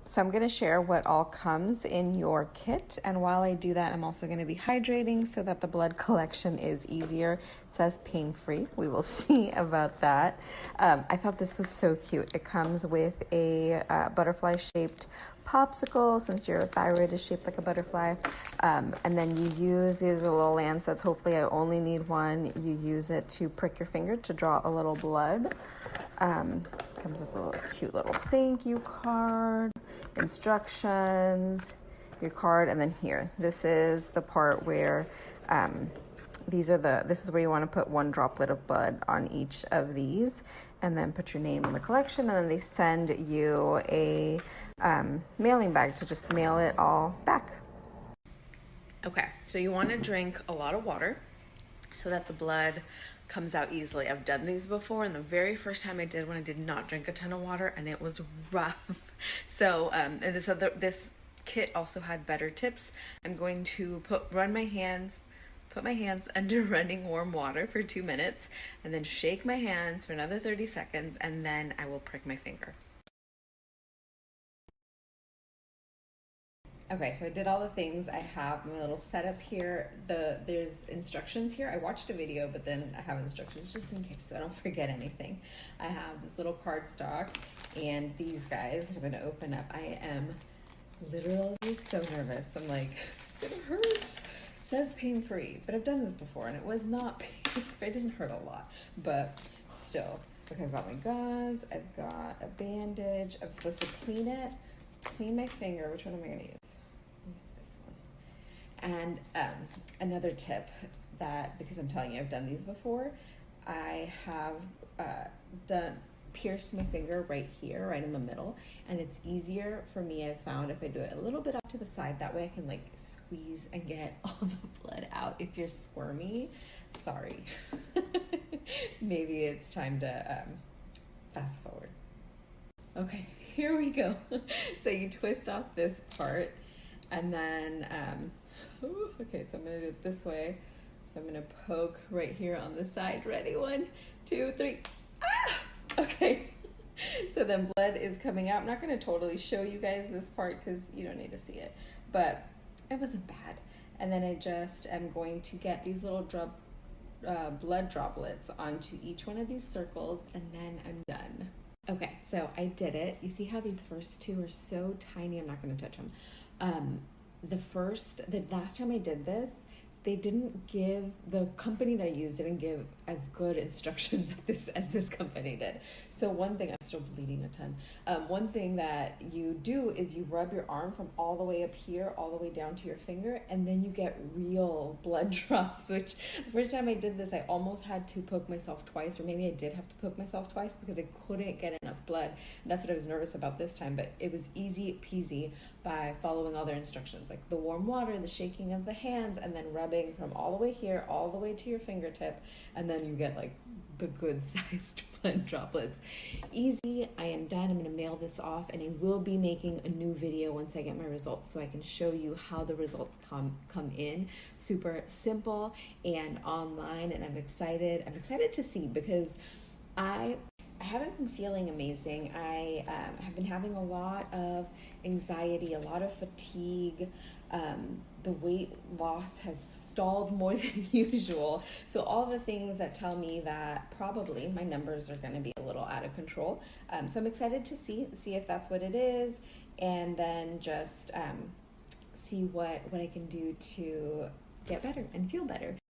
So I'm going to share what all comes in your kit, and while I do that, I'm also going to be hydrating so that the blood collection is easier. It says pain-free. We will see about that. I thought this was so cute. It comes with a butterfly-shaped popsicle, since your thyroid is shaped like a butterfly, and then you use these little lancets. Hopefully I only need one. You use it to prick your finger to draw a little blood. Comes with a little cute little thank you card, instructions, your card, and then here, this is the part where this is where you want to put 1 droplet of blood on each of these, and then put your name in the collection, and then they send you a mailing bag to just mail it all back. Okay, so you want to drink a lot of water so that the blood comes out easily. I've done these before, and the very first time I did one, I did not drink a ton of water, and it was rough. So and this kit also had better tips. I'm going to put my hands under running warm water for 2 minutes, and then shake my hands for another 30 seconds, and then I will prick my finger. Okay, so I did all the things. I have my little setup here. There's instructions here. I watched a video, but then I have instructions just in case so I don't forget anything. I have this little cardstock and these guys I'm gonna open up. I am literally so nervous. I'm like, it's gonna hurt. It says pain-free, but I've done this before and it was not pain-free. It doesn't hurt a lot, but still. Okay, I've got my gauze, I've got a bandage. I'm supposed to clean my finger. Which one am I gonna use? Use this one. And another tip that, because I'm telling you I've done these before, I have pierced my finger right here, right in the middle, and it's easier for me, I've found, if I do it a little bit off to the side. That way I can like squeeze and get all the blood out. If you're squirmy, sorry. Maybe it's time to fast forward. Okay, here we go. So you twist off this part, and then, okay, so I'm gonna do it this way. So I'm gonna poke right here on the side. Ready? 1, 2, 3. Ah! Okay. So then blood is coming out. I'm not gonna totally show you guys this part because you don't need to see it, but it wasn't bad. And then I just am going to get these little blood droplets onto each one of these circles, and then I'm done. Okay, so I did it. You see how these first 2 are so tiny? I'm not going to touch them. The last time I did this, the company that I used didn't give as good instructions as this company did. So one thing, I'm still bleeding a ton. One thing that you do is you rub your arm from all the way up here, all the way down to your finger, and then you get real blood drops, which the first time I did this, I almost had to poke myself twice, or maybe I did have to poke myself twice because I couldn't get enough blood. And that's what I was nervous about this time, but it was easy peasy by following all their instructions, like the warm water, the shaking of the hands, and then rubbing from all the way here, all the way to your fingertip, and then you get like the good sized blood droplets. Easy. I am done. I'm going to mail this off, and I will be making a new video once I get my results so I can show you how the results come in. Super simple and online, and I'm excited to see, because I haven't been feeling amazing. I have been having a lot of anxiety, a lot of fatigue. The weight loss has stalled more than usual. So all the things that tell me that probably my numbers are going to be a little out of control. So I'm excited to see if that's what it is, and then just see what I can do to get better and feel better.